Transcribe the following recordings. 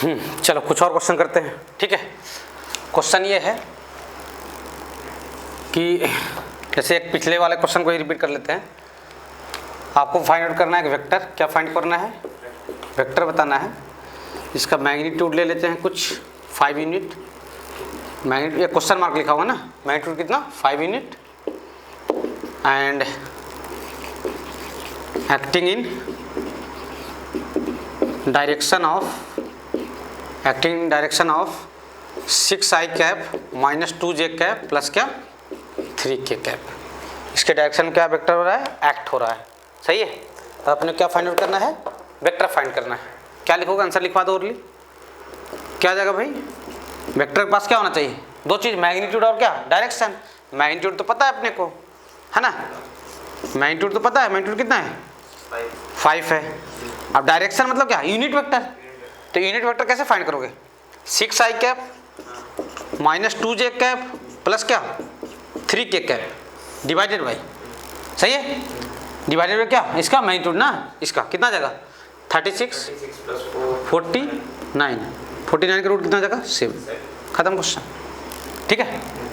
चलो कुछ और क्वेश्चन करते हैं, ठीक है। क्वेश्चन ये है कि जैसे एक पिछले वाले क्वेश्चन को ही रिपीट कर लेते हैं। आपको फाइंड आउट करना है एक वेक्टर। क्या फाइंड करना है? वेक्टर बताना है। इसका मैग्नीट्यूड ले लेते हैं कुछ 5 यूनिट। मैग्नीट्यूड ये क्वेश्चन मार्क लिखा हुआ ना, मैग्नीट्यूड कितना 5 unit and acting in direction of 6i cap minus 2j cap plus क्या 3k कैप। इसके डायरेक्शन में क्या वेक्टर हो रहा है? एक्ट हो रहा है, सही है। तो अपने क्या फाइंड आउट करना है? वेक्टर फाइंड करना है। क्या लिखोगे? आंसर लिखवा दो ओरली। क्या आ जाएगा भाई? वेक्टर के पास क्या होना चाहिए? दो चीज़, मैग्नीट्यूड और क्या डायरेक्शन। मैग्नीट्यूड तो पता है अपने को, है ना, मैग्नीट्यूड तो पता है। मैग्नीट्यूड कितना है? 5 है। अब डायरेक्शन मतलब क्या? Unit vector. तो यूनिट वेक्टर कैसे फाइंड करोगे? 6i cap minus 2j cap plus क्या 3k कैप डिवाइडेड बाई, सही है, डिवाइडेड बाई क्या इसका मैग्नीट्यूड ना। इसका कितना जाएगा? 36 49 का रूट कितना जाएगा? 7। खत्म क्वेश्चन, ठीक है,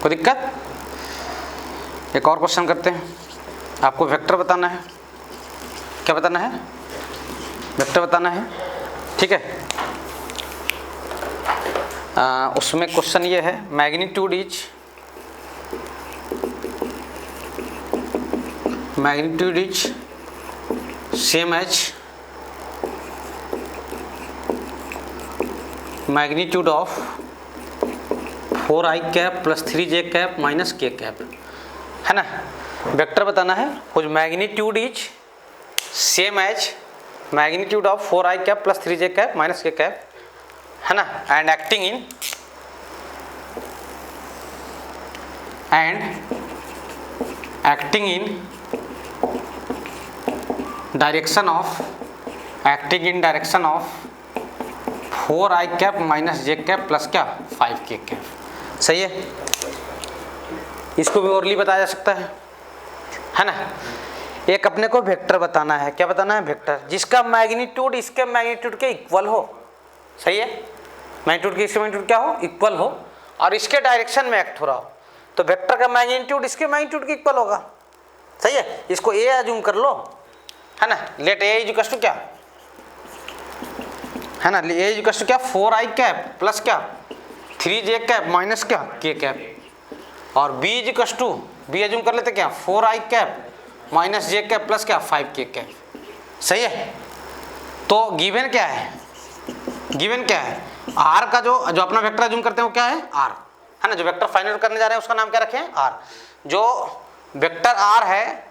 कोई दिक्कत? एक और क्वेश्चन करते हैं। आपको वेक्टर बताना है। क्या बताना है? वेक्टर बताना है, ठीक है। उसमें क्वेश्चन ये है, magnitude is same as magnitude of 4i cap plus 3j cap minus k cap, है ना। वेक्टर बताना है। कुछ magnitude is same as magnitude of 4i cap plus 3j cap minus k cap, है ना, and acting in direction of 4i cap minus j cap plus क्या 5k cap, सही है। इसको भी ओरली बताया जा सकता है ना। एक अपने को वेक्टर बताना है। क्या बताना है? वेक्टर जिसका मैग्नीट्यूड इसके मैग्नीट्यूड के इक्वल हो, सही है। मैग्नीट्यूड की इसके मैग्नीट्यूड क्या हो? इक्वल हो, और इसके डायरेक्शन में एक्ट हो रहा हो, तो वेक्टर का मैग्नीट्यूड इसके मैग्नीट्यूड के इक्वल होगा, सही है। इसको ए अज्यूम कर लो, है ना। Let A is equal to क्या, है ना, ए इज इक्वल टू क्या 4i कैप प्लस क्या 3j कैप माइनस क्या k कैप, और b is equal to B assume कर लेते क्या 4i cap minus j cap plus क्या 5k कैप, सही है। तो गिवन क्या है? गिवन क्या है? आर का जो अपना वेक्टर अज्यूम करते हैं वो क्या है? आर, है ना। जो वेक्टर फाइंड आउट करने जा रहे हैं उसका नाम क्या रखें? आर। जो वेक्टर आर है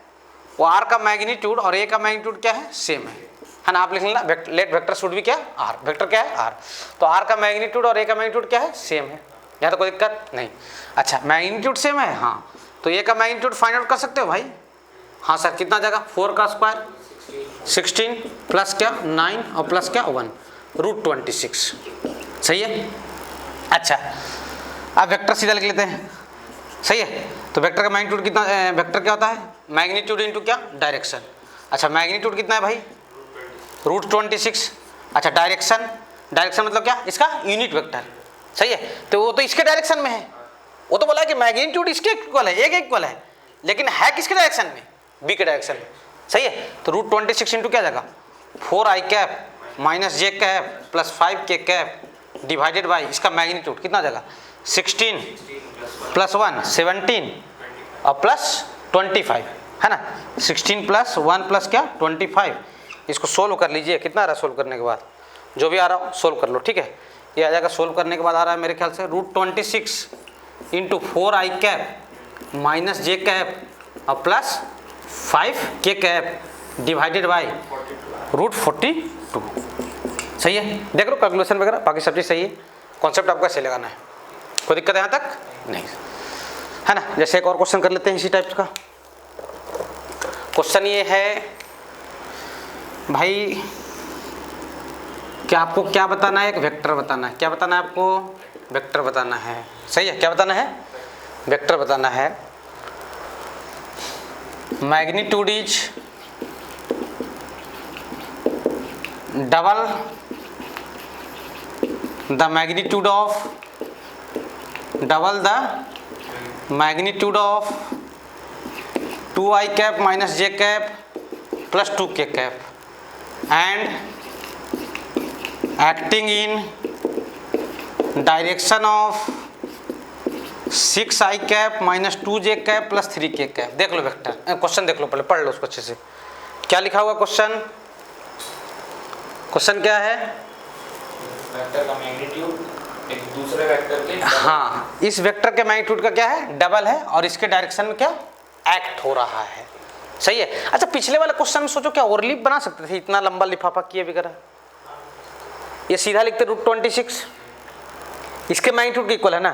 वो आर का मैग्नीट्यूड और ए का मैग्नीट्यूड क्या है? सेम है ना। आप लिख लेना लेट वेक्टर शुड भी क्या आर। वेक्टर क्या है? आर। तो आर का मैग्नीट्यूड और ए का मैग्नीट्यूड क्या है? सेम है। यहाँ तो कोई दिक्कत नहीं। अच्छा, मैग्नीट्यूड सेम है, हाँ, तो ए का मैग्नीट्यूड फाइंड आउट कर सकते हो भाई। हाँ सर, कितना जाएगा? 4 का स्क्वायर 16 प्लस क्या 9 और प्लस क्या 1 रूट 26, सही है। अच्छा, अब वेक्टर सीधा लिख लेते हैं, सही है। तो वेक्टर का मैग्नीट्यूड कितना? वेक्टर क्या होता है? मैग्नीट्यूड इनटू क्या डायरेक्शन। अच्छा, मैग्नीट्यूड कितना है भाई? रूट 26। अच्छा, डायरेक्शन मतलब क्या? इसका यूनिट वेक्टर, सही है। तो वो तो इसके डायरेक्शन में है, वो तो बोला है कि मैग्नीट्यूड इसके इक्वल है, एक इक्वल है, लेकिन है किसके डायरेक्शन में? बी के डायरेक्शन में, सही है। तो रूट 26 इंटू क्या जाएगा 4i cap minus j cap plus 5k cap divided by इसका मैग्नीट्यूड कितना जाएगा 16 प्लस 1 17 और प्लस 25, है ना। 16 प्लस 1 प्लस क्या 25। इसको सोल्व कर लीजिए। कितना आ रहा है सोल्व करने के बाद? जो भी आ रहा हो सोल्व कर लो, ठीक है। ये आ जाएगा सोल्व करने के बाद आ रहा है मेरे ख्याल से root 26 into 4i cap minus j cap और plus 5k cap divided by root 42, सही है। देख लो कैलकुलेशन वगैरह बाकी सब चीज़ सही है। कॉन्सेप्ट आपको ऐसे लगाना है, कोई दिक्कत है यहाँ तक? नहीं, है ना। जैसे एक और क्वेश्चन कर लेते हैं इसी टाइप का। क्वेश्चन ये है भाई, क्या आपको क्या बताना है? एक वेक्टर बताना है। क्या बताना है आपको? वेक्टर बताना है, सही है। क्या बताना है? वेक्टर बताना है। Magnitude is double the magnitude of, double the magnitude of 2i cap minus j cap plus 2k cap and acting in direction of 6i cap minus 2j cap plus 3k cap. देख लो vector, question देख लो, पहले पढ़ लो उसको अच्छे से। क्या लिखा हुआ क्वेश्चन? क्वेश्चन क्या है? वेक्टर का मैग्नीट्यूड एक दूसरे वेक्टर के, हाँ, इस वेक्टर के मैग्नीट्यूड का क्या है? डबल है, और इसके डायरेक्शन में क्या एक्ट हो रहा है। सही है। अच्छा, पिछले वाले क्वेश्चन में सोचो क्या ओवरलिप बना सकते थे? इतना लंबा लिफाफा किए वगैरह, ये सीधा लिखते √26, इसके मैग्नीट्यूड के इक्वल है ना,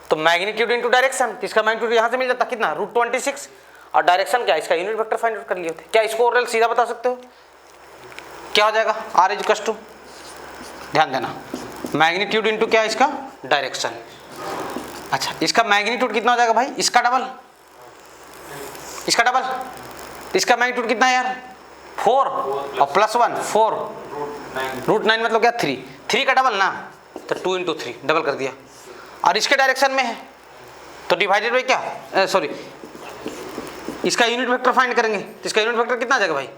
तो मैग्नीट्यूड इनटू डायरेक्शन, इसका मैग्नीट्यूड यहाँ से मिल जाता कितना? √26, और डायरेक्शन क्या, इसका यूनिट वेक्टर फाइंड आउट कर लिए थे। क्या इसको ओवरऑल सीधा बता सकते हो? क्या हो जाएगा? R इक्वल्स टू, ध्यान देना, मैग्नीट्यूड इनटू क्या, इसका डायरेक्शन। अच्छा, इसका मैग्नीट्यूड कितना हो जाएगा भाई? इसका डबल, इसका डबल, इसका मैग्नीट्यूड कितना है यार? 4 और प्लस 1 4, √9 मतलब क्या? 3 का डबल ना, तो 2 × 3 डबल कर दिया, और इसके डायरेक्शन में है तो डिवाइडेड बाई क्या, सॉरी, इसका यूनिट वेक्टर फाइंड करेंगे, तो इसका यूनिट वेक्टर कितना आ जाएगा भाई?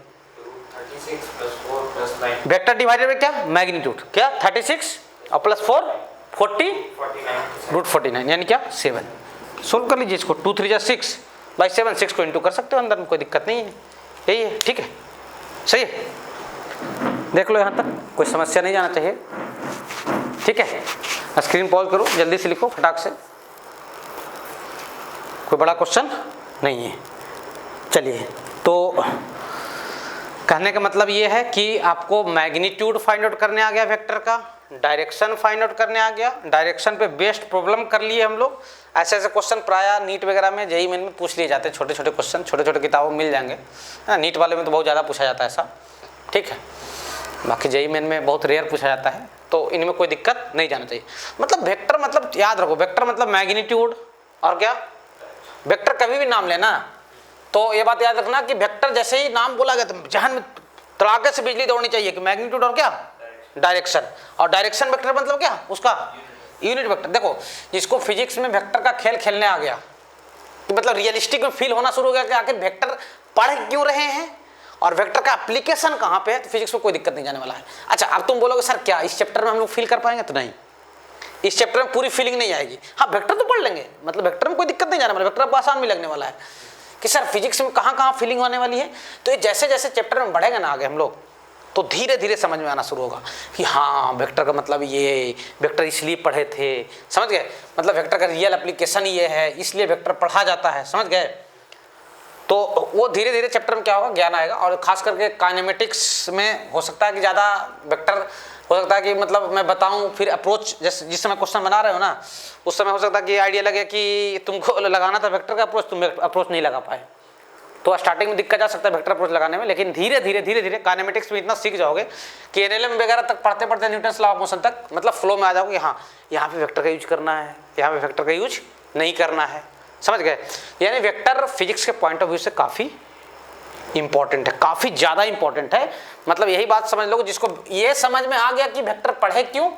36 + 4 + 9, वेक्टर डिवाइडेड बाई क्या? मैग्नीट्यूड, क्या 36 और प्लस 4 40 √49 यानी क्या 7। सोल्व कर लीजिए इसको, 2 3 6 बाई 7, 6 को इंटू कर सकते हो अंदर में, कोई दिक्कत नहीं है, यही है, ठीक है, सही है। देख लो यहाँ तक, कोई समस्या नहीं जाना चाहिए, ठीक है। स्क्रीन पॉज करो, जल्दी से लिखो फटाक से, कोई बड़ा क्वेश्चन नहीं है। चलिए, तो कहने का मतलब ये है कि आपको मैग्नीट्यूड फाइंड आउट करने आ गया वेक्टर का, डायरेक्शन फाइंड आउट करने आ गया, डायरेक्शन पे बेस्ड प्रॉब्लम कर लिए हम लोग। ऐसे ऐसे क्वेश्चन प्रायः नीट वगैरह में, जेईई मेन में पूछ लिए जाते हैं, छोटे छोटे क्वेश्चन, छोटे छोटे किताबों में मिल जाएंगे, नीट वाले में तो बहुत ज़्यादा पूछा जाता है ऐसा, ठीक है। बाकी जेईई मेन में बहुत रेयर पूछा जाता है, तो इनमें कोई दिक्कत नहीं जाना चाहिए। मतलब वेक्टर मतलब याद रखो, वेक्टर मतलब मैग्नीट्यूड, और क्या वेक्टर कभी भी नाम लेना तो ये बात याद रखना कि वेक्टर जैसे ही नाम बोला गया तो जहन में तड़ाके से बिजली दौड़नी चाहिए कि मैग्नीट्यूड और क्या डायरेक्शन, और डायरेक्शन वेक्टर मतलब क्या उसका यूनिट वेक्टर। देखो, जिसको फिजिक्स में वेक्टर का खेल खेलने आ गया तो मतलब रियलिस्टिक में फील होना शुरू हो गया कि आखिर वेक्टर पढ़ क्यों रहे हैं और वेक्टर का एप्लीकेशन कहाँ पे है, तो फिजिक्स में कोई दिक्कत नहीं जाने वाला है। अच्छा, अब तुम बोलोगे सर क्या इस चैप्टर में हम लोग फील कर पाएंगे? तो नहीं, इस चैप्टर में पूरी फीलिंग नहीं आएगी। हाँ, वेक्टर तो पढ़ लेंगे, मतलब वेक्टर में कोई दिक्कत नहीं जाने वाला, वेक्टर आपको आसान भी लगने वाला है कि सर फिजिक्स में कहाँ कहाँ फीलिंग होने वाली है। तो ये जैसे जैसे चैप्टर में बढ़ेगा ना आगे हम लोग, तो धीरे धीरे समझ में आना शुरू होगा कि हाँ वेक्टर का मतलब ये, वेक्टर इसलिए पढ़े थे, समझ गए, मतलब वेक्टर का रियल एप्लीकेशन ये है, इसलिए वेक्टर पढ़ा जाता है, समझ गए। तो वो धीरे धीरे चैप्टर में क्या होगा, ज्ञान आएगा। और खास करके काइनेमेटिक्स में हो सकता है कि ज़्यादा वेक्टर हो सकता है कि मतलब मैं बताऊं, फिर अप्रोच जिस समय क्वेश्चन बना रहे हो ना, उस समय हो सकता है कि आइडिया लगे कि तुमको लगाना था वेक्टर का अप्रोच, तुम अप्रोच नहीं लगा पाए, तो स्टार्टिंग में दिक्कत जा सकता है वेक्टर अप्रोच लगाने में। लेकिन धीरे धीरे काइनेमेटिक्स में इतना सीख जाओगे कि एनएलएम वगैरह तक पढ़ते पढ़ते न्यूटन्स लॉ ऑफ मोशन तक मतलब फ्लो में आ जाओगे। हाँ, यहाँ पे वेक्टर का यूज करना है, यहाँ पे वेक्टर का यूज नहीं करना है, समझ गए। यानी वेक्टर फिजिक्स के पॉइंट ऑफ व्यू से काफ़ी इंपॉर्टेंट है, काफ़ी ज़्यादा इंपॉर्टेंट है। मतलब यही बात समझ लो, जिसको ये समझ में आ गया कि वेक्टर पढ़े क्यों,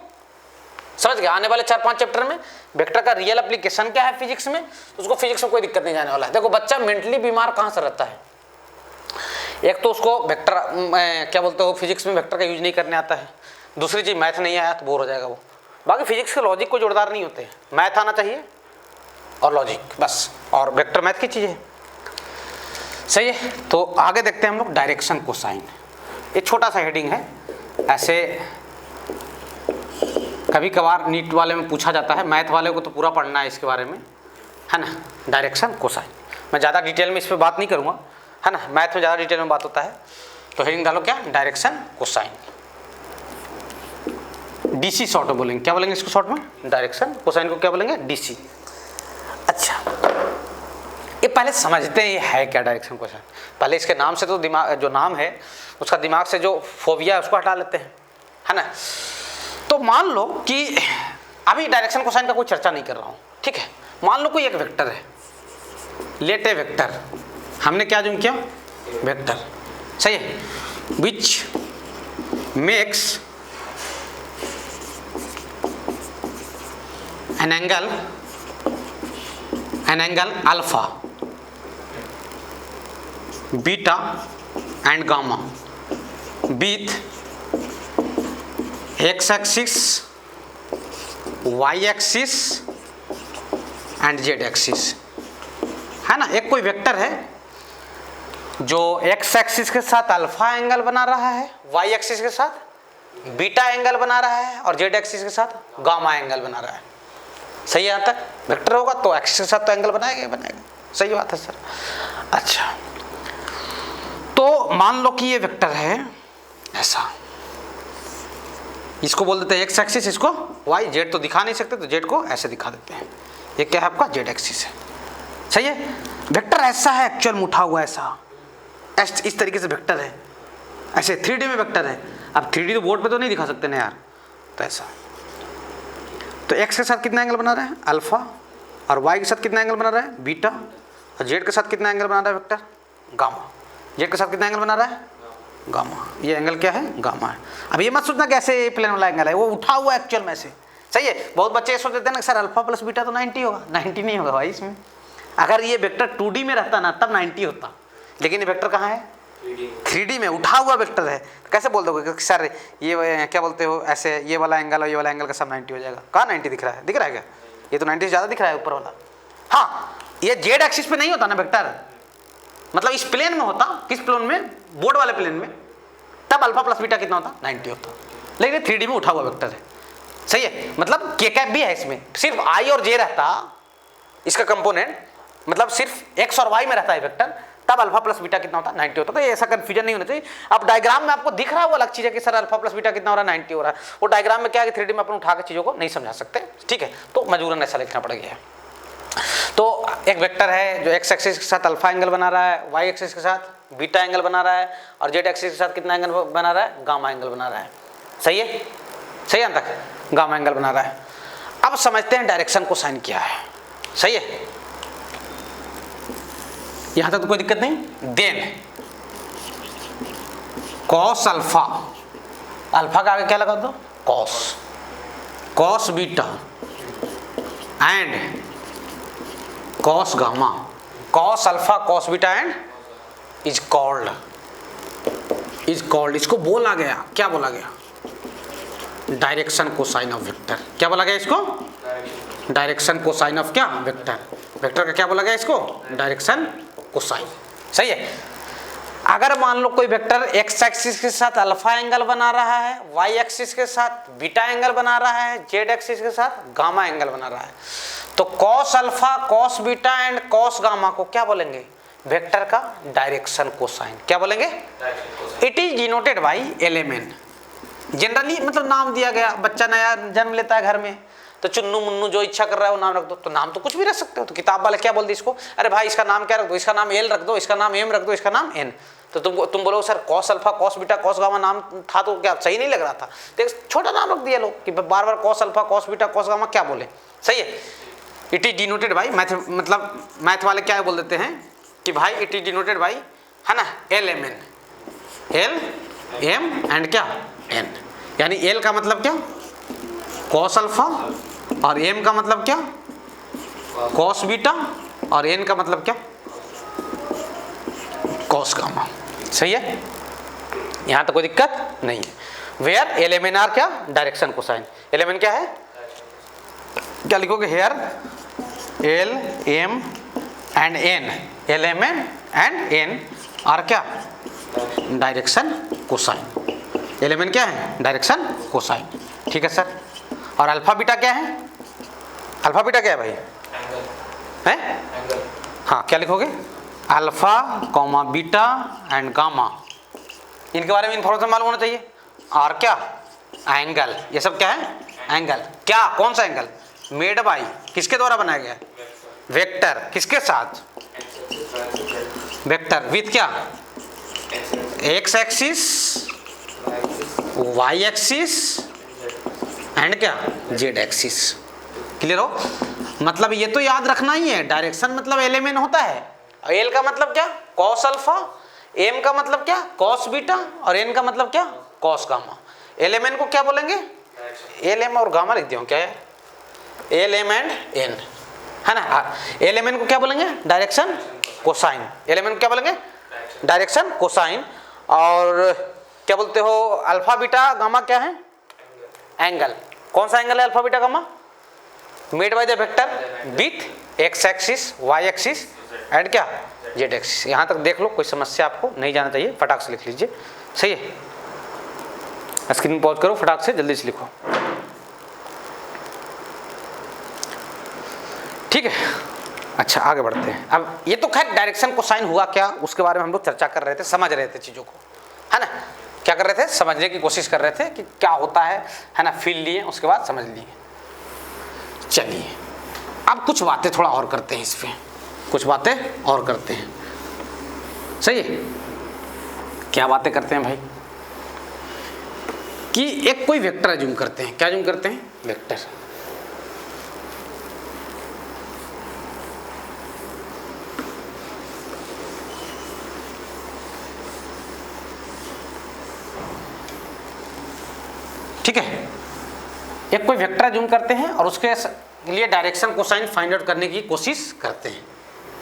समझ गए, आने वाले 4-5 चैप्टर में वेक्टर का रियल एप्लीकेशन क्या है फिजिक्स में, उसको फिजिक्स में कोई दिक्कत नहीं जाने वाला है। देखो, बच्चा मेंटली बीमार कहाँ से रहता है? एक तो उसको वेक्टर क्या बोलते हो फिजिक्स में वेक्टर का यूज नहीं करने आता है, दूसरी चीज़ मैथ नहीं आया तो बोर हो जाएगा वो। बाकी फिजिक्स के लॉजिक को जोड़दार नहीं होते हैं, मैथ आना चाहिए और लॉजिक बस, और वेक्टर मैथ की चीज़ है, सही है। तो आगे देखते हैं हम लोग डायरेक्शन कोसाइन। एक छोटा सा हेडिंग है, ऐसे कभी कभार नीट वाले में पूछा जाता है, मैथ वाले को तो पूरा पढ़ना है इसके बारे में, है ना। डायरेक्शन कोसाइन, मैं ज़्यादा डिटेल में इस पर बात नहीं करूँगा, है ना, मैथ में ज़्यादा डिटेल में बात होता है। तो हेडिंग डालो क्या, डायरेक्शन कोसाइन, डीसी शॉर्ट में बोलेंगे, क्या बोलेंगे इसको शॉर्ट में, डायरेक्शन कोसाइन को क्या बोलेंगे, डीसी। अच्छा, ये पहले समझते हैं ये है क्या डायरेक्शन कोसाइन। पहले इसके नाम से तो दिमाग, जो नाम है उसका दिमाग से जो फोबिया है उसको हटा लेते हैं, है ना। तो मान लो कि अभी डायरेक्शन कोसाइन का कोई चर्चा नहीं कर रहा हूँ, ठीक है। मान लो कोई एक वेक्टर है, लेट ए वेक्टर, हमने क्या जूम किया, वेक्टर, सही है, which makes an angle alpha, beta and gamma with X axis, Y axis and Z axis, है ना। एक कोई वेक्टर है जो एक्स एक्सिस के साथ अल्फा एंगल बना रहा है, वाई एक्सिस के साथ बीटा एंगल बना रहा है और जेड एक्सिस के साथ गामा एंगल बना रहा है। सही है? यहाँ तक वेक्टर होगा तो एक्सिस के साथ तो एंगल बनाएगा ही बनाएगा। सही बात है सर। अच्छा, तो मान लो कि ये वेक्टर है ऐसा, इसको बोल देते हैं एक्स एक्सिस, इसको वाई, जेड तो दिखा नहीं सकते तो जेड को ऐसे दिखा देते हैं। ये क्या है आपका? जेड एक्सिस है। सही है? वेक्टर ऐसा है, एक्चुअल में उठा हुआ ऐसा, इस तरीके से वेक्टर है, ऐसे 3D में वेक्टर है। अब 3D तो बोर्ड पे तो नहीं दिखा सकते ना यार, तो ऐसा। तो एक्स के साथ कितना एंगल बना रहा है? अल्फा, और वाई के साथ कितना एंगल बना रहा है? बीटा, और जेड के साथ कितना एंगल बना रहा है वेक्टर? गामा। जेड के साथ कितना एंगल बना रहा है? गामा। ये एंगल क्या है? गामा है। अब ये मत सोचना कैसे प्लेन वाला एंगल है, वो उठा हुआ एक्चुअल में से। सही है? बहुत बच्चे ये सोच देते हैं ना सर अल्फा प्लस बीटा तो 90 होगा। 90 नहीं होगा भाई इसमें। अगर ये वेक्टर 2D में रहता ना तब 90 होता, लेकिन ये वेक्टर कहाँ है? 3D में उठा हुआ वेक्टर है। तो कैसे बोल दोगे कि सर ये क्या बोलते हो ऐसे, ये वाला एंगल और ये वाला एंगल का सब 90 हो जाएगा? कहाँ 90 दिख रहा है? दिख रहा है क्या? ये तो 90 से ज़्यादा दिख रहा है ऊपर वाला। हाँ, ये जेड एक्सिस पे नहीं होता ना वेक्टर, मतलब इस प्लेन में होता। किस प्लेन में? बोर्ड वाले प्लेन में। तब अल्फा प्लस बीटा कितना होता? 90 होता। लेकिन 3D में उठा हुआ वेक्टर है। सही है? मतलब के कैप भी है इसमें, सिर्फ आई और जे रहता इसका कंपोनेंट, मतलब सिर्फ एक्स और वाई में रहता है वेक्टर, तब अल्फा प्लस बीटा कितना होता? 90 होता। तो ये ऐसा कंफ्यूजन नहीं होना चाहिए। अब डायग्राम में आपको दिख रहा है वो अलग चीज है कि सर अल्फा प्लस बीटा कितना हो रहा है? 90 हो रहा है। वो डायग्राम में क्या है कि 3D में अपन उठा के चीजों को नहीं समझा सकते। ठीक है, तो मजबूरन ऐसा लिखना पड़ गया है। तो एक वेक्टर है जो एक्स एक्सिस के साथ अल्फा एंगल बना रहा है, वाई एक्सिस के साथ बीटा एंगल बना रहा है, और जेड एक्सिस के साथ कितना एंगल बना रहा है? गामा एंगल बना रहा है। सही है? सही है? तक गामा एंगल बना रहा है। अब समझते हैं डायरेक्शन को साइन क्या है। सही है? यहां तक तो कोई दिक्कत नहीं। देन कॉस अल्फा, अल्फा का आगे क्या लगा दो? Cos, cos beta and cos gamma. Cos alpha cos beta and is called, इसको बोला गया, क्या बोला गया? Direction cosine of vector. क्या बोला गया इसको? डायरेक्शन कोसाइन ऑफ क्या? वेक्टर। वेक्टर का क्या बोला गया इसको? Direction cosine. सही है? अगर मान लो कोई वेक्टर एक्स एक्सिस के साथ अल्फा एंगल बना रहा है, वाई एक्सिस के साथ बीटा एंगल बना रहा है, जेड एक्सिस के साथ गामा एंगल बना रहा है, तो cos alpha cos beta and cos gamma को क्या बोलेंगे? वेक्टर का डायरेक्शन कोसाइन। क्या बोलेंगे? It is denoted by element. Generally मतलब नाम दिया गया, बच्चा नया जन्म लेता है घर में तो चुन्नू मुन्नू जो इच्छा कर रहा है वो नाम रख दो। तो नाम तो कुछ भी रख सकते हो। तो किताब वाले क्या बोल दी इसको? अरे भाई इसका नाम क्या रख दो? इसका नाम एल रख दो, इसका नाम एम रख दो, इसका नाम एन। तो तुम बोलो sir cos alpha cos beta cos gamma नाम था तो क्या सही नहीं लग रहा था? तो छोटा नाम रख दिया लोग कि बार बार cos alpha cos beta cos gamma क्या बोले। सही है? इट इज डिनोटेड बाई मतलब मैथ वाले क्या बोल देते हैं कि भाई इट इज डिनोटेड बाई, है ना, L M N, L M and क्या? एन। यानी एल का मतलब क्या? कॉस अल्फा, और एम का मतलब क्या? कॉस बीटा, और एन का मतलब क्या? Cos gamma. सही है? यहां तो कोई दिक्कत नहीं है। Where L M N R क्या? Direction cosine. L M N क्या है? क्या लिखोगे? Here L M and N, L M N and N R क्या? Direction cosine. L M N क्या है? Direction cosine. ठीक है सर। और अल्फा बीटा क्या है? अल्फा बीटा क्या है भाई? है? हाँ, क्या लिखोगे? Alpha comma beta and gamma. इनके बारे में इंफॉर्मेशन मालूम होना चाहिए। और क्या? एंगल। ये सब क्या है? एंगल। क्या? कौन सा एंगल? मेड बाई, किसके द्वारा बनाया गया? वेक्टर। किसके साथ? वेक्टर विथ क्या? X axis, Y axis and क्या? Z axis. क्लियर हो? मतलब ये तो याद रखना ही है, डायरेक्शन मतलब एल एम एन होता है। एल का मतलब क्या? कॉस अल्फा, एम का मतलब क्या? कॉस बीटा, और एन का मतलब क्या? Cos gamma. L M N को क्या बोलेंगे? एल एम और गामा लिख दिया क्या है? एल एम एंड एन, है ना। एल एम एन को क्या बोलेंगे? Direction cosine. L M N को क्या बोलेंगे? Direction cosine. और क्या बोलते हो? अल्फा बीटा गामा क्या है? एंगल। कौन सा एंगल है alpha beta gamma? Made by the vector with X axis, Y axis and क्या? Z axis. यहाँ तक देख लो, कोई समस्या आपको नहीं जाना चाहिए, फटाक से लिख लीजिए। सही है, स्क्रीन पॉज करो, फटाक से जल्दी से लिखो। ठीक है, अच्छा आगे बढ़ते हैं। अब ये तो खैर डायरेक्शन कोसाइन हुआ क्या, उसके बारे में हम लोग चर्चा कर रहे थे, समझ रहे थे चीज़ों को, है ना। क्या कर रहे थे? समझने की कोशिश कर रहे थे कि क्या होता है ना। फील लिए, उसके बाद समझ लिए। चलिए अब कुछ बातें थोड़ा और करते हैं, इस पे कुछ बातें और करते हैं। सही है, क्या बातें करते हैं भाई? कि एक कोई वेक्टर अज्यूम करते हैं। क्या अज्यूम करते हैं? वेक्टर। ठीक है, एक कोई वेक्टर अज्यूम करते हैं और उसके लिए डायरेक्शन कोसाइन फाइंड आउट करने की कोशिश करते हैं।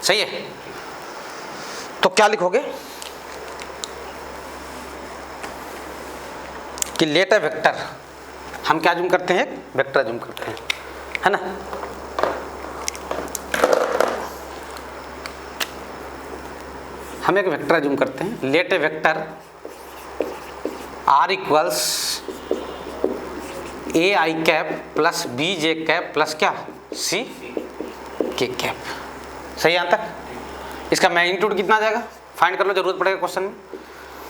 सही है, तो क्या लिखोगे कि लेट अ वेक्टर, हम क्या अज्यूम करते हैं? एक वेक्टर अज्यूम करते हैं, है ना। हम एक वेक्टर अज्यूम करते हैं। Let a vector R equals A I cap plus B J cap plus क्या? C K cap. सही यहाँ तक? इसका मैग्नीट्यूड कितना आ जाएगा? फाइंड कर लो, जरूरत पड़ेगा क्वेश्चन में।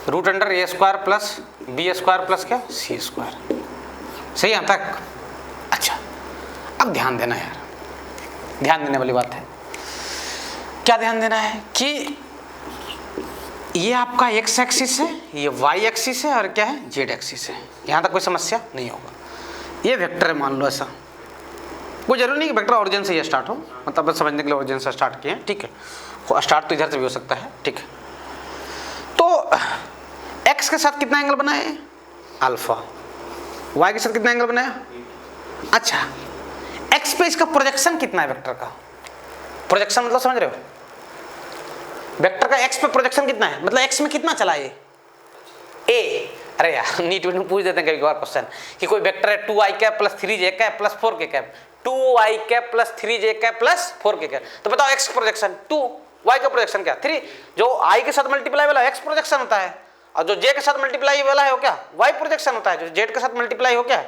Root under A square plus B square plus क्या? C square. सही यहाँ तक? अच्छा, अब ध्यान देना यार, ध्यान देने वाली बात है। क्या ध्यान देना है? कि ये आपका एक्स एक्सिस है, ये वाई एक्सिस है और क्या है? जेड एक्सिस है। यहाँ तक कोई समस्या नहीं होगा। ये वेक्टर है, मान लो ऐसा। कोई जरूरी नहीं कि वेक्टर ओरिजिन से ये स्टार्ट हो, मतलब बस समझने के लिए ओरिजिन से स्टार्ट किए हैं। ठीक है, स्टार्ट तो इधर से भी हो सकता है। ठीक है, तो एक्स के साथ कितना एंगल बनाए? अल्फा। वाई के साथ कितना एंगल बनाया? अच्छा, एक्स पे इसका प्रोजेक्शन कितना है वेक्टर का? प्रोजेक्शन मतलब समझ रहे हो? वेक्टर का एक्स पे प्रोजेक्शन कितना है, मतलब एक्स में कितना चला ये? ए। अरे यार नीट में पूछ देते हैं कभी कभार क्वेश्चन कि कोई वेक्टर है 2i cap plus 3j cap plus 4k cap, 2i cap plus 3j cap plus 4k cap, तो बताओ एक्स प्रोजेक्शन 2, y का प्रोजेक्शन क्या? 3। जो i के साथ मल्टीप्लाई वाला एक्स प्रोजेक्शन होता है, और जो j के साथ मल्टीप्लाई वाला है वो क्या? y प्रोजेक्शन होता है। जो z के साथ मल्टीप्लाई हो क्या?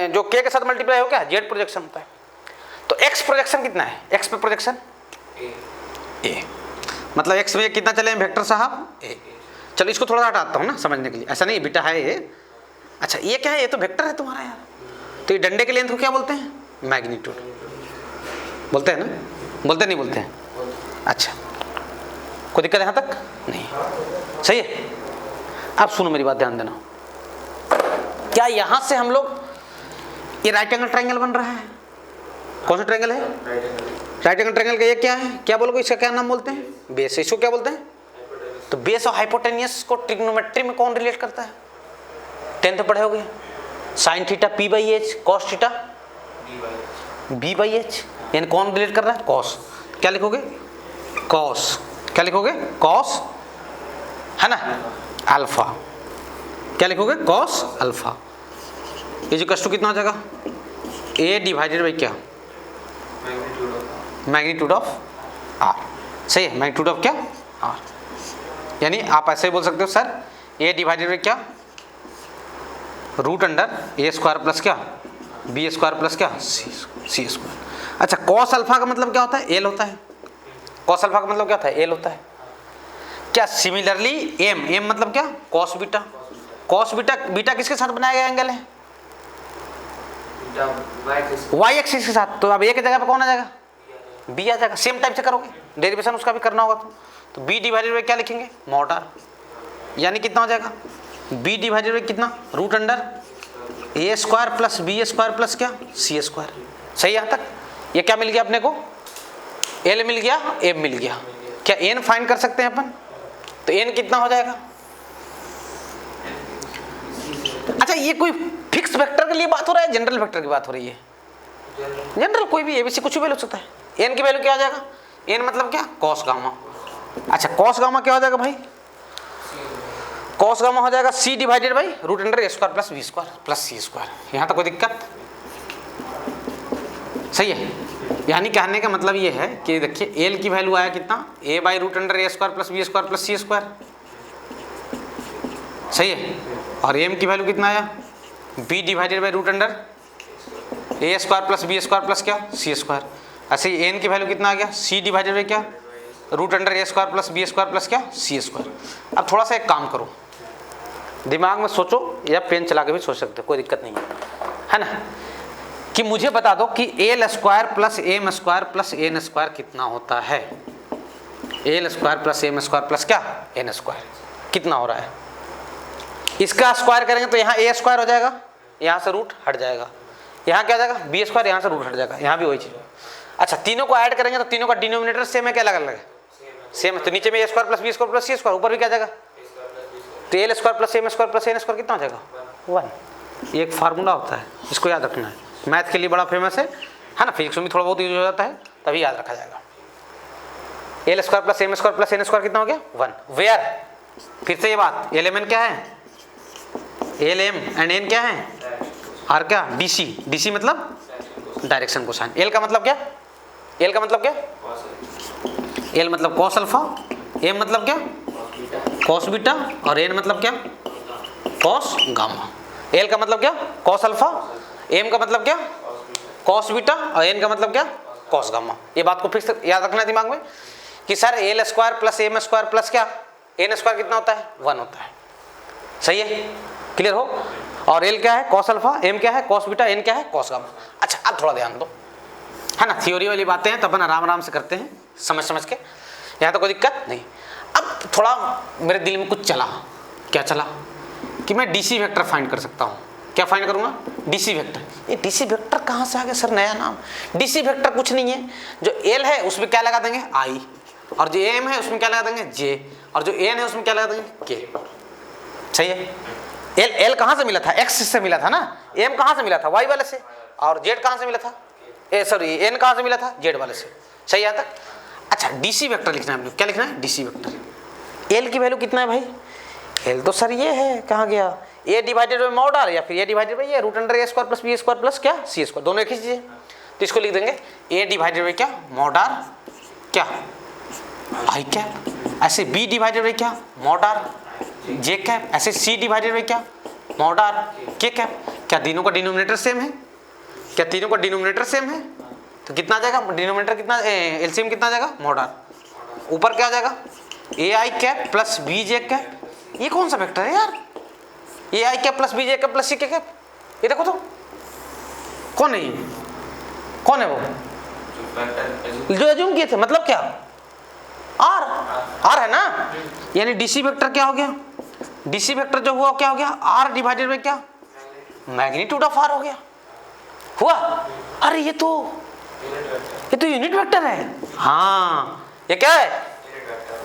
जो k के साथ मल्टीप्लाई हो क्या? z प्रोजेक्शन होता है। तो x प्रोजेक्शन कितना है? x पे प्रोजेक्शन a, मतलब x में कितना चले वेक्टर साहब? a। चलो इसको थोड़ा हटाता हूँ ना समझने के लिए, ऐसा नहीं बीटा है ये। अच्छा ये क्या है? ये तो वेक्टर है तुम्हारा यार। तो ये डंडे के लेंथ को क्या बोलते हैं? मैग्नीट्यूड बोलते हैं ना? बोलते नहीं बोलते हैं? अच्छा, कोई दिक्कत यहाँ तक नहीं? सही है। अब सुनो मेरी बात, ध्यान देना। क्या यहाँ से हम लोग, ये राइट एंगल ट्रायंगल बन रहा है। कौन सा ट्रायंगल है? राइट एंगल ट्रायंगल का ये क्या है? क्या बोलोगे इसका? क्या नाम बोलते हैं? बेस। इसको क्या बोलते हैं? तो बेस और हाइपोटेनियस को ट्रिग्नोमेट्री में कौन रिलेट करता है? 10th पढ़े होगे। Sine theta P by H, cos theta B by H, यानी कौन रिलेट कर रहा है? कॉस। क्या लिखोगे? कॉस। क्या लिखोगे? कॉस, है ना, अल्फा। क्या लिखोगे? Cos alpha is equal to कितना हो जाएगा? ए डिवाइडेड बाई क्या? Magnitude of R. सही है, मैग्नीट्यूड ऑफ क्या? आर। यानी आप ऐसे ही बोल सकते हो सर, ए डिवाइडेड बाई क्या? Root under A square plus क्या? बी स्क्वायर प्लस क्या? C square. अच्छा, कॉस अल्फा का मतलब क्या होता है? एल होता है। कॉस अल्फा का मतलब क्या होता है? एल होता है। क्या सिमिलरली एम, एम मतलब क्या? Cos beta. Cos beta, beta किसके साथ बनाया गया एंगल है? वाई एक्सिस के साथ। तो अब ए की जगह पे कौन आ जाएगा? बी आ जाएगा। सेम टाइप से करोगे, डेरिवेशन उसका भी करना होगा तो बी डिवाइडेड बाई क्या लिखेंगे? Mod R. यानी कितना हो जाएगा? बी डिवाइडेड बाई कितना? Root under A square plus B square plus क्या? C square. सही यहाँ तक? ये क्या मिल गया अपने को? एल मिल गया, एम मिल गया। क्या एन फाइंड कर सकते हैं अपन? तो एन कितना हो जाएगा? अच्छा, ये कोई फिक्स वेक्टर के लिए बात हो रहा है, जनरल वेक्टर की बात हो रही है? जनरल कोई भी ABC कुछ भी वैल्यू हो सकता है। एन की वैल्यू क्या आ जाएगा, एन मतलब क्या, कॉस गामा। अच्छा कॉस गामा क्या हो जाएगा भाई, कॉस गामा हो जाएगा C divided by root under A square plus B square plus C square. यहाँ तक कोई दिक्कत, सही है। यानी कहने का मतलब ये है कि देखिए एल की वैल्यू आया कितना, A by root under A square plus B square plus C square, सही है। और एम की वैल्यू कितना आया, B divided by root under A square plus B square plus क्या, C स्क्वायर। ऐसे ही एन की वैल्यू कितना आ गया, C डिवाइडेड बाई क्या, root under A square plus B square plus क्या, C स्क्वायर। अब थोड़ा सा एक काम करो, दिमाग में सोचो या पेन चला के भी सोच सकते हो, कोई दिक्कत नहीं है ना, कि मुझे बता दो कि L square plus M square plus N square कितना होता है। L square plus M square plus क्या, एन स्क्वायर कितना हो रहा है। इसका स्क्वायर करेंगे तो यहाँ ए स्क्वायर हो जाएगा, यहाँ से रूट हट जाएगा, यहाँ क्या आ जाएगा बी स्क्वायर, यहाँ से रूट हट जाएगा, यहाँ भी वही चीज़। अच्छा तीनों को ऐड करेंगे तो तीनों का डिनोमिनेटर सेम है क्या अलग अलग है, सेम है। तो नीचे में A square plus B square plus C square, ऊपर भी क्या आ जाएगा, तो L square plus M square plus N square कितना हो जाएगा, 1। एक फार्मूला होता है, इसको याद रखना है, मैथ के लिए बड़ा फेमस है ना, फिजिक्स में भी थोड़ा बहुत यूज हो जाता है, तभी याद रखा जाएगा। L square plus M square plus N square कितना हो गया, 1। वेयर, फिर से ये बात, एल एम एन क्या है, एल एम एंड एन क्या है, आर क्या, डी सी। डी सी मतलब डायरेक्शन कोसाइन। एल का मतलब क्या, एल का मतलब क्या, एल मतलब कॉस अल्फा, एम मतलब क्या, कॉस बीटा, और एन मतलब क्या, कॉस गामा। एल का मतलब क्या, कॉस अल्फा, एम का मतलब क्या, कॉस बीटा, और एन का मतलब क्या, कॉस गामा। ये बात को फिक्स याद रखना दिमाग में कि sir L square plus M square plus क्या, एन स्क्वायर कितना होता है, 1 होता है, सही है, क्लियर हो। और एल क्या है, कॉस अल्फा, एम क्या है, कॉस बीटा, एन क्या है, कॉस गामा। अच्छा अब थोड़ा ध्यान दो, है ना, थ्योरी वाली बातें हैं तो अपन आराम आराम से करते हैं, समझ समझ के, यहाँ तो कोई दिक्कत नहीं। अब थोड़ा मेरे दिल में कुछ चला, क्या चला कि मैं डीसी वेक्टर फाइंड कर सकता हूँ। क्या फाइंड करूँगा, डीसी वेक्टर। ये डीसी वेक्टर कहाँ से आ गया सर, नया नाम। डीसी वेक्टर कुछ नहीं है, जो एल है उसमें क्या लगा देंगे, आई, और जो एम है उसमें क्या लगा देंगे, जे, और जो एन है उसमें क्या लगा देंगे, के, सही है। एल एल कहाँ से मिला था, एक्स से मिला था ना, एम कहाँ से मिला था, वाई वाले से, और जेड कहाँ से मिला था, एन कहाँ से मिला था, जेड वाले से, सही यहाँ तक। अच्छा डीसी वेक्टर लिखना है, क्या लिखना है, डीसी वेक्टर। एल की वैल्यू कितना है भाई, एल तो सर ये है, कहाँ गया, A divided by mod R, या फिर ए डिवाइडेड बाई ये root under A square plus B square plus क्या, सी स्क्वायर, दोनों एक ही चीज़ है। तो इसको लिख देंगे ए डिवाइडेड बाई क्या, मॉड आर क्या, आई कैप। ऐसे बी डिवाइडेड बाई क्या, मॉड आर जे कैप। ऐसे सी डिवाइडेड बाई क्या, मॉड आर के कैप। क्या तीनों का डिनोमिनेटर सेम है, क्या तीनों का डिनोमिनेटर सेम है, तो कितना आ जाएगा डिनोमिनेटर, कितना एलसीएम कितना आ जाएगा, मॉड आर। ऊपर क्या आ जाएगा, A I cap plus B J cap. ये कौन सा वेक्टर है यार, A I cap plus B J cap plus C K cap. ये देखो तो कौन है, ये कौन है वो जो एज्यूम किए थे, मतलब क्या, आर, आर है ना। यानी डीसी वेक्टर क्या हो गया, डीसी वेक्टर जो हुआ क्या हो गया, आर डिवाइडेड बाई क्या, मैग्नीट्यूड ऑफ आर हो गया, हुआ। अरे ये तो यूनिट वेक्टर है। हाँ ये क्या है,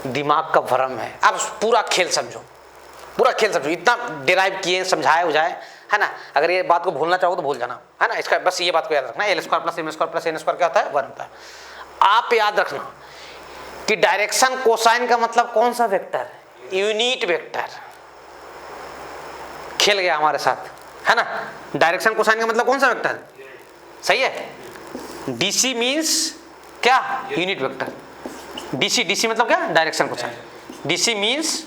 दिमाग का भ्रम है। अब पूरा खेल समझो, पूरा खेल समझो, इतना डिराइव किए, समझाए उजाए, है ना। अगर ये बात को भूलना चाहो तो भूल जाना, है ना। इसका बस ये बात को याद रखना, L square plus M square plus N square क्या होता है, 1 होता है। आप याद रखना कि डायरेक्शन कोसाइन का मतलब कौन सा वेक्टर, यूनिट वेक्टर। खेल गया हमारे साथ, है ना। डायरेक्शन कोसाइन का मतलब कौन सा वेक्टर, सही है। डीसी मीन्स क्या, यूनिट वेक्टर। डीसी, डीसी मतलब क्या, डायरेक्शन कोसाइन। डीसी मीन्स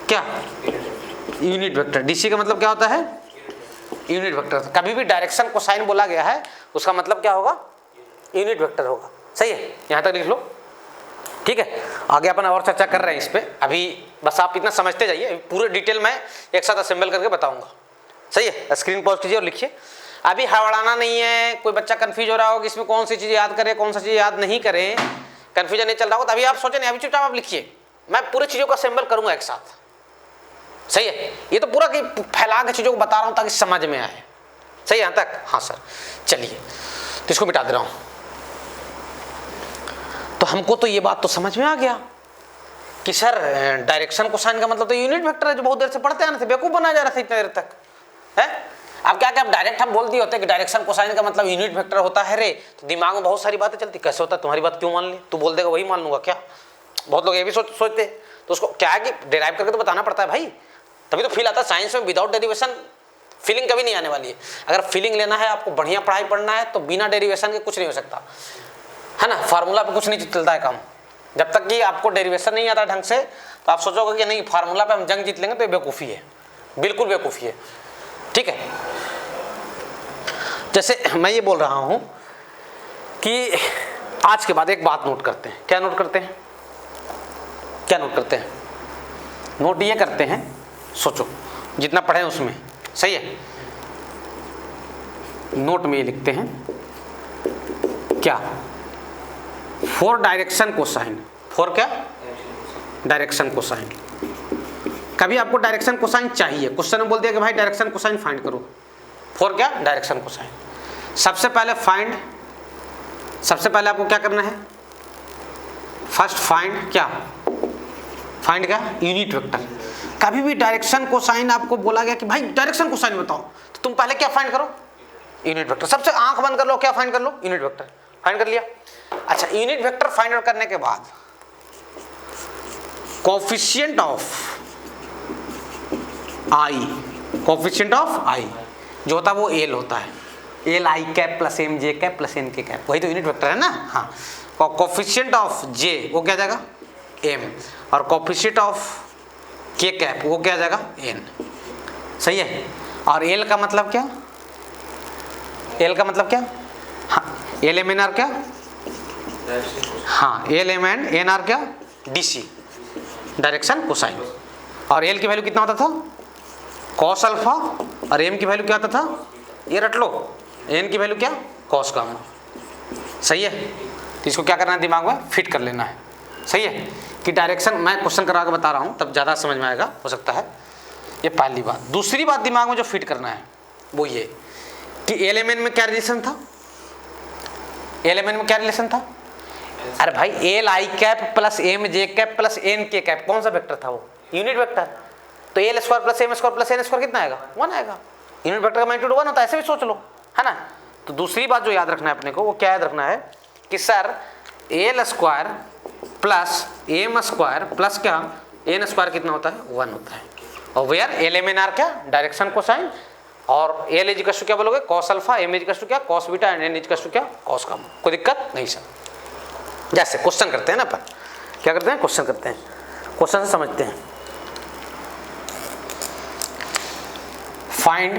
क्या, यूनिट वेक्टर। डीसी का मतलब क्या होता है, यूनिट वेक्टर। कभी भी डायरेक्शन कोसाइन बोला गया है उसका मतलब क्या होगा, यूनिट वेक्टर होगा, सही है। यहाँ तक लिख लो, ठीक है। आगे अपन और चर्चा कर रहे हैं इस पे, अभी बस आप इतना समझते जाइए, पूरे डिटेल में एक साथ असेंबल करके बताऊंगा, सही है। स्क्रीन पॉज कीजिए और लिखिए। अभी हड़बड़ाना नहीं है, कोई बच्चा कंफ्यूज हो रहा हो कि इसमें कौन सी चीज़ याद करें कौन सा चीज़ याद नहीं करें, कंफ्यूजन नहीं चल रहा हो तो अभी आप सोचें नहीं, अभी चुपचाप आप लिखिए, मैं पूरी चीज़ों को असेंबल करूंगा एक साथ, सही है। ये तो पूरा कि फैला के चीज़ों को बता रहा हूँ ताकि समझ में आए, सही है यहाँ तक। हाँ सर चलिए, तो इसको मिटा दे रहा हूँ। तो हमको तो ये बात तो समझ में आ गया कि सर डायरेक्शन कोसाइन का मतलब तो यूनिट वेक्टर है, जो बहुत देर से पढ़ते आने थे, बेवकूफ़ बनाया जा रहा था इतने देर तक, है। अब क्या क्या डायरेक्ट हम बोल दिए होते कि डायरेक्शन कोसाइन का मतलब यूनिट वेक्टर होता है रे, तो दिमाग में बहुत सारी बातें चलती, कैसे होता है, तुम्हारी बात क्यों मान ली, तू बोल देगा वही मान लूंगा क्या, बहुत लोग ये भी सोचते हैं। तो उसको क्या है कि डिराइव करके तो बताना पड़ता है भाई, तभी तो फील आता है। साइंस में विदाउट डेरिवेशन फीलिंग कभी नहीं आने वाली है। अगर फीलिंग लेना है, आपको बढ़िया पढ़ाई पढ़ना है, तो बिना डेरिवेशन के कुछ नहीं हो सकता है ना। फार्मूला पे कुछ नहीं चलता है काम, जब तक कि आपको डेरिवेशन नहीं आता ढंग से, तो आप सोचोगे कि नहीं फार्मूला पे हम जंग जीत लेंगे, तो ये बेवकूफ़ी है, बिल्कुल बेवकूफ़ी है। ठीक है, जैसे मैं ये बोल रहा हूं कि आज के बाद एक बात नोट करते हैं। क्या नोट करते हैं, क्या नोट करते हैं? नोट ये करते हैं, सोचो जितना पढ़े उसमें, सही है। नोट में ये लिखते हैं क्या, फॉर डायरेक्शन कोसाइन, फॉर क्या डायरेक्शन कोसाइन। कभी आपको डायरेक्शन कोसाइन चाहिए, क्वेश्चन में बोल दिया कि भाई डायरेक्शन कोसाइन फाइंड करो, फॉर क्या डायरेक्शन कोसाइन। सबसे पहले आपको क्या करना है, फर्स्ट फाइंड क्या, फाइंड क्या यूनिट वेक्टर। कभी भी डायरेक्शन कोसाइन आपको बोला गया कि भाई डायरेक्शन कोसाइन बताओ, तो तुम पहले क्या फाइंड करो, यूनिट वेक्टर। सबसे आंख बंद कर लो, क्या फाइंड कर लो, यूनिट वेक्टर फाइंड कर लिया। अच्छा, यूनिट वेक्टर फाइंड आउट करने के बाद coefficient of I, coefficient of I जो होता है वो एल होता है, एल आई कैप प्लस एम जे कैप प्लस एन के कैप, वही तो यूनिट वेक्टर है ना। हाँ, और कोफिशिएंट ऑफ जे वो क्या जाएगा एम, और कोफिशिएंट ऑफ के कैप वो क्या जाएगा एन, सही है। और एल का मतलब क्या, एल का मतलब क्या, हाँ एल एम एन आर क्या, हाँ L M and N R क्या डीसी, डायरेक्शन कोसाइन। और एल की वैल्यू कितना होता था कॉस अल्फा, और एम की वैल्यू क्या होता था, ये रट लो, एन की वैल्यू क्या कॉस गामा, सही है। तो इसको क्या करना है, दिमाग में फिट कर लेना है, सही है। कि डायरेक्शन मैं क्वेश्चन करा के बता रहा हूँ, तब ज़्यादा समझ में आएगा, हो सकता है। ये पहली बात। दूसरी बात दिमाग में जो फिट करना है वो ये कि एल एम एन में क्या रिलेशन था, एल एम एन में क्या रिलेशन था, अरे भाई एल आई कैप प्लस एम जे कैप प्लस एन के कैप, कौन सा वेक्टर था वो, यूनिट वेक्टर। तो L square plus M square plus N square कितना आएगा, 1 आएगा। यूनिट वेक्टर का मैग्नीट्यूड 1 होता है, ऐसे भी सोच लो, है ना। तो दूसरी बात जो याद रखना है अपने को, वो क्या याद रखना है कि sir L square plus M square plus क्या एन स्क्वायर कितना होता है 1 होता है। और where L M N R क्या डायरेक्शन कोसाइन, और एल इज इक्वल टू क्या बोलोगे cos alpha, M is equal to क्या cos beta, and N is equal to क्या कॉस गामा। कोई दिक्कत नहीं सर। जैसे क्वेश्चन करते हैं ना अपन, क्या करते हैं क्वेश्चन करते हैं, क्वेश्चन से समझते हैं। Find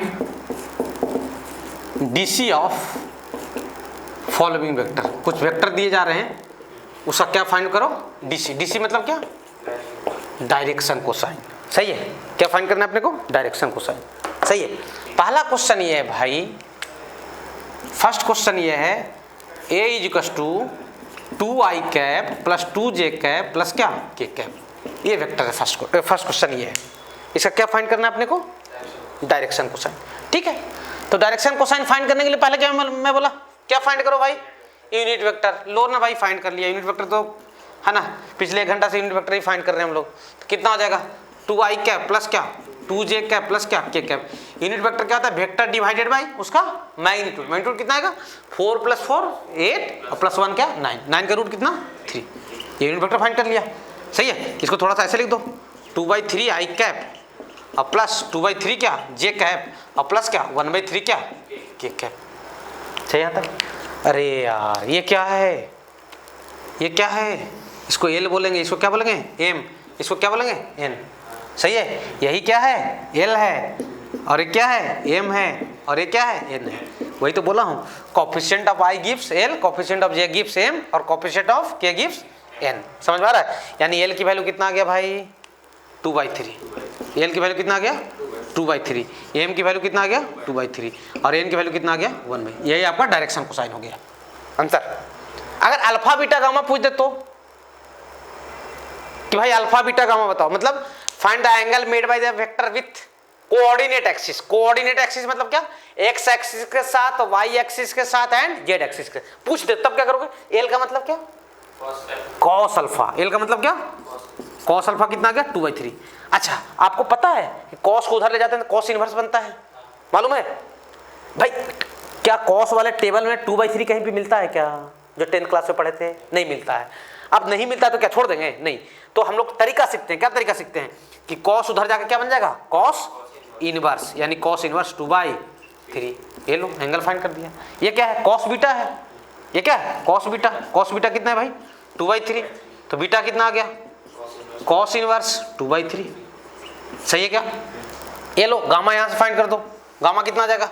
DC of following vector, कुछ वेक्टर दिए जा रहे हैं, उसका क्या फाइंड करो डीसी। डीसी मतलब क्या डायरेक्शन कोसाइन, सही है। क्या फाइंड करना है अपने को डायरेक्शन कोसाइन, सही है। पहला क्वेश्चन ये है भाई, फर्स्ट क्वेश्चन ये है A is equal to 2i cap plus 2j cap plus क्या के कैप, ये वेक्टर है। फर्स्ट क्वेश्चन ये है, इसका क्या फाइंड करना है अपने को डायरेक्शन कोसाइन, ठीक है। तो डायरेक्शन कोसाइन फाइंड करने के लिए पहले क्या मैं बोला, क्या फाइंड करो भाई यूनिट वेक्टर, लो ना भाई फाइंड कर लिया यूनिट वेक्टर, तो है ना पिछले 1 घंटा से यूनिट वेक्टर ही फाइंड कर रहे हैं हम लोग। तो कितना हो जाएगा 2i कैप प्लस क्या 2j कैप प्लस क्या के कैप। यूनिट वेक्टर क्या होता है वेक्टर डिवाइडेड बाय उसका मैग्नीट्यूड, मैग्नीट्यूड कितना आएगा 4 + 4 8 और +1 क्या 9, 9 का रूट कितना 3, ये यूनिट वेक्टर फाइंड कर लिया, सही है। इसको थोड़ा सा ऐसे लिख दो 2/3 i कैप और प्लस 2/3 क्या j कैप और प्लस क्या 1/3 क्या के कैप, सही आता है। अरे यार ये क्या है, ये क्या है, इसको एल बोलेंगे, इसको क्या बोलेंगे एम, इसको क्या बोलेंगे एन, सही है। यही क्या है एल है, और ये क्या है एम है, और ये क्या है एन है। वही तो बोला हूँ coefficient of i gives l, coefficient of j gives m, और coefficient of k gives n. समझ में आ रहा है। यानी एल की वैल्यू कितना आ गया भाई 2/3, एल की वैल्यू कितना आ गया 2/3, एम की वैल्यू कितना आ गया 2/3, और एन की वैल्यू कितना आ गया 1/, यही आपका डायरेक्शन कोसाइन हो गया आंसर। अगर अल्फा बीटा गामा पूछ दे तो कि भाई अल्फा बीटा गामा बताओ, मतलब find the angle made by the vector with coordinate axis. Coordinate axis मतलब क्या एक्स एक्सिस के साथ, वाई एक्सिस के साथ एंड जेड एक्सिस के, पूछ दे तब क्या करोगे। एल का मतलब क्या कॉस अल्फा, एल का मतलब क्या कॉस अल्फा कितना आ गया 2/3। अच्छा आपको पता है कि कॉस को उधर ले जाते हैं तो कॉस इनवर्स बनता है, मालूम है भाई? क्या कॉस वाले टेबल में 2/3 कहीं भी मिलता है क्या? जो 10th क्लास में पढ़े थे, नहीं मिलता है। अब नहीं मिलता है तो क्या छोड़ देंगे? नहीं। तो हम लोग तरीका सीखते हैं। क्या तरीका सीखते हैं कि कॉस उधर जाकर क्या बन जाएगा? कॉस इनवर्स, यानी कॉस इनवर्स 2/3। ये लो एंगल फाइंड कर दिया। ये क्या है? कॉस बीटा है। ये क्या है? Cos beta. कॉस बीटा कितना है भाई? 2/3। तो बीटा कितना आ गया? Cos inverse 2/3। सही है क्या? ये लो गामा यहां से फाइंड कर दो। गामा कितना आ जाएगा?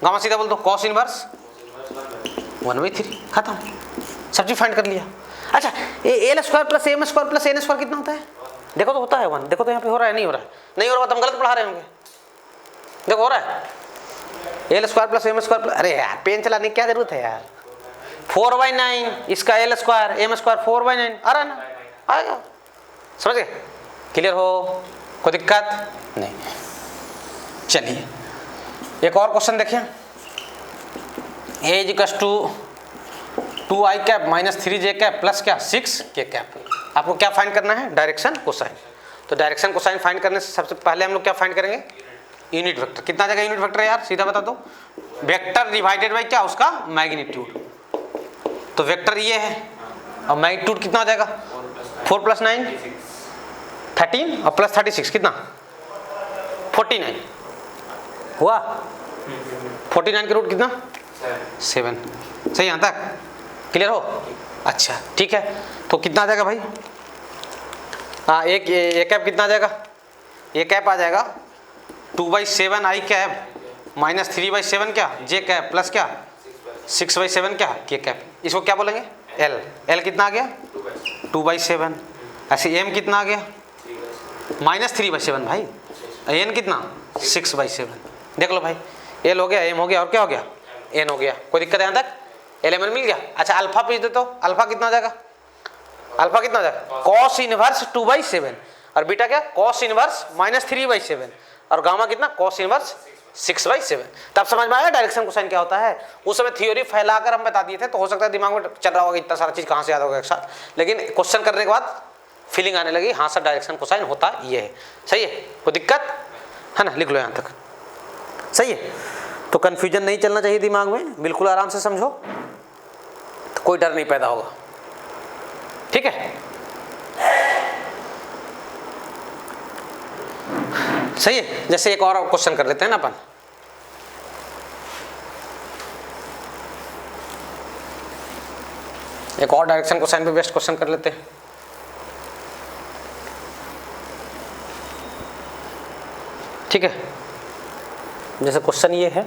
गामा सीधा बोल दो, कॉस इनवर्स 1/3। खत्म, सब चीज फाइंड कर लिया। अच्छा, l square plus M square plus N square कितना होता है? देखो तो होता है 1। देखो तो यहाँ पे हो रहा है, नहीं हो रहा है? नहीं हो रहा तो हम गलत पढ़ा रहे होंगे। देखो हो रहा है, L square plus M square plus, अरे यार पेन चलाने की क्या जरूरत है यार? 4/9 इसका एल स्क्वायर एम स्क्वायर 4/9 आ रहा है ना? आएगा। समझ गए? क्लियर हो? कोई दिक्कत नहीं। चलिए एक और क्वेश्चन देखिए। A is equals to 2i cap minus 3j cap plus क्या 6k कैप। आपको क्या फाइंड करना है? Direction cosine. तो डायरेक्शन कोसाइन फाइंड करने से सबसे पहले हम लोग क्या फाइंड करेंगे? Unit vector. कितना जगह यूनिट वेक्टर है यार? सीधा बता दो। वेक्टर डिवाइडेड बाई क्या? उसका मैग्नीट्यूड। तो वेक्टर ये है और मैग्नीट्यूड कितना हो जाएगा? 4 + 9 13 और प्लस 36 कितना? 49 हुआ। 49 के रूट कितना? 7। सही यहाँ तक क्लियर हो? अच्छा ठीक है। तो कितना आ जाएगा भाई? हाँ, एक कैप कितना आ जाएगा? ये कैप आ जाएगा 2/7 i कैप माइनस 3/7 क्या j कैप प्लस क्या 6/7 क्या k कैप। इसको क्या बोलेंगे? l कितना आ गया? 2/7। ऐसे m कितना आ गया? माइनस 3/7 भाई। n कितना? 6/7। देख लो भाई, l हो गया, m हो गया और क्या हो गया? n हो गया। कोई दिक्कत है यहाँ तक? एलिमेंट मिल गया। अच्छा अल्फा पूछ देता हूँ, अल्फा कितना आ जाएगा? अल्फा कितना आ जाएगा? कॉस इनवर्स 2/7 और बीटा क्या? कॉस इनवर्स माइनस 3/7 और गामा कितना? Cos inverse 6/7। तब समझ में आया डायरेक्शन कोसाइन क्या होता है? उस समय थ्योरी फैलाकर हम बता दिए थे, तो हो सकता है दिमाग में चल रहा होगा इतना सारा चीज कहाँ से याद होगा एक साथ, लेकिन क्वेश्चन करने के बाद फीलिंग आने लगी, हाँ सर डायरेक्शन कोसाइन होता ये है। सही है? कोई दिक्कत है ना? लिख लो यहाँ तक। सही है? तो कंफ्यूजन नहीं चलना चाहिए दिमाग में, बिल्कुल आराम से समझो, तो कोई डर नहीं पैदा होगा। ठीक है? सही है? जैसे एक और क्वेश्चन कर लेते हैं ना अपन। एक और डायरेक्शन कोसाइन पे बेस्ट क्वेश्चन कर लेते हैं। ठीक है? जैसे क्वेश्चन ये है,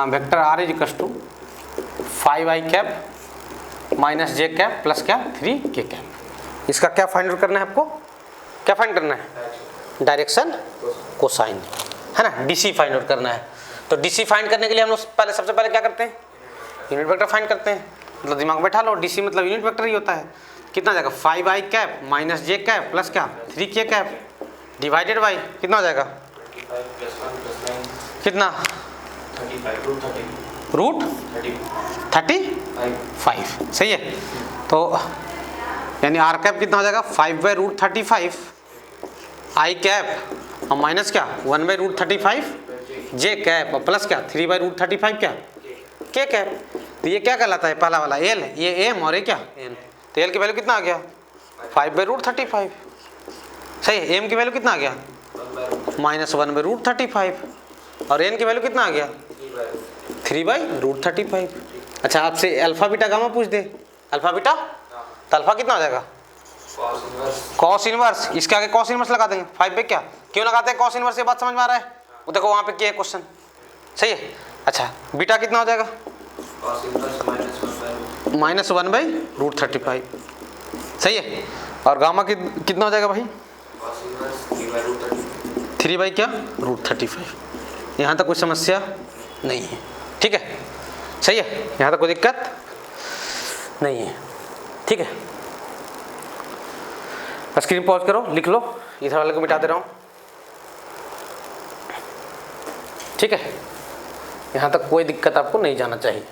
vector r is equals to 5i cap minus j cap plus क्या 3k कैप। इसका क्या फाइंड आउट करना है आपको? क्या फाइंड करना है? डायरेक्शन कोसाइन, है ना? डीसी फाइंड आउट करना है। तो डीसी फाइंड करने के लिए हम लोग पहले सबसे पहले क्या करते हैं? यूनिट वेक्टर फाइंड करते हैं। मतलब दिमाग में बैठा लो, डीसी मतलब यूनिट वेक्टर ही होता है। कितना जाएगा? 5i cap minus j cap plus क्या 3k कैप डिवाइडेड बाई कितना हो जाएगा? कितना? रूट 35। सही है? तो यानी आर कैप कितना हो जाएगा? 5/√35 आई कैप और माइनस क्या 1/√35 जे कैप और प्लस क्या 3/√35 क्या के कैप। तो ये क्या कहलाता है? पहला वाला एल, ये एम और ये क्या एन। तो एल की वैल्यू कितना आ गया? 5/√35। सही है? एम की वैल्यू कितना आ गया? माइनस 1/√35 और एन की वैल्यू कितना आ गया? 3/√35। अच्छा आपसे अल्फा बीटा गामा पूछ दे, अल्फा बीटा, तो अल्फा कितना आ जाएगा? Cos inverse. इसके आगे कॉस इनवर्स लगा देंगे 5 पे। क्या क्यों लगाते हैं कॉस इनवर्स? ये बात समझ में आ रहा है? वो देखो वहाँ पे क्या है क्वेश्चन। सही है? अच्छा बीटा कितना हो जाएगा? माइनस 1/√35। सही है? और गामा कितना हो जाएगा भाई? 3 क्या √35। यहाँ तक कोई समस्या नहीं है। ठीक है? सही है? यहाँ तक कोई दिक्कत नहीं है। ठीक है? स्क्रीन पॉज करो, लिख लो, इधर वाले को मिटा दे रहा हूँ। ठीक है? यहाँ तक कोई दिक्कत आपको नहीं जाना चाहिए।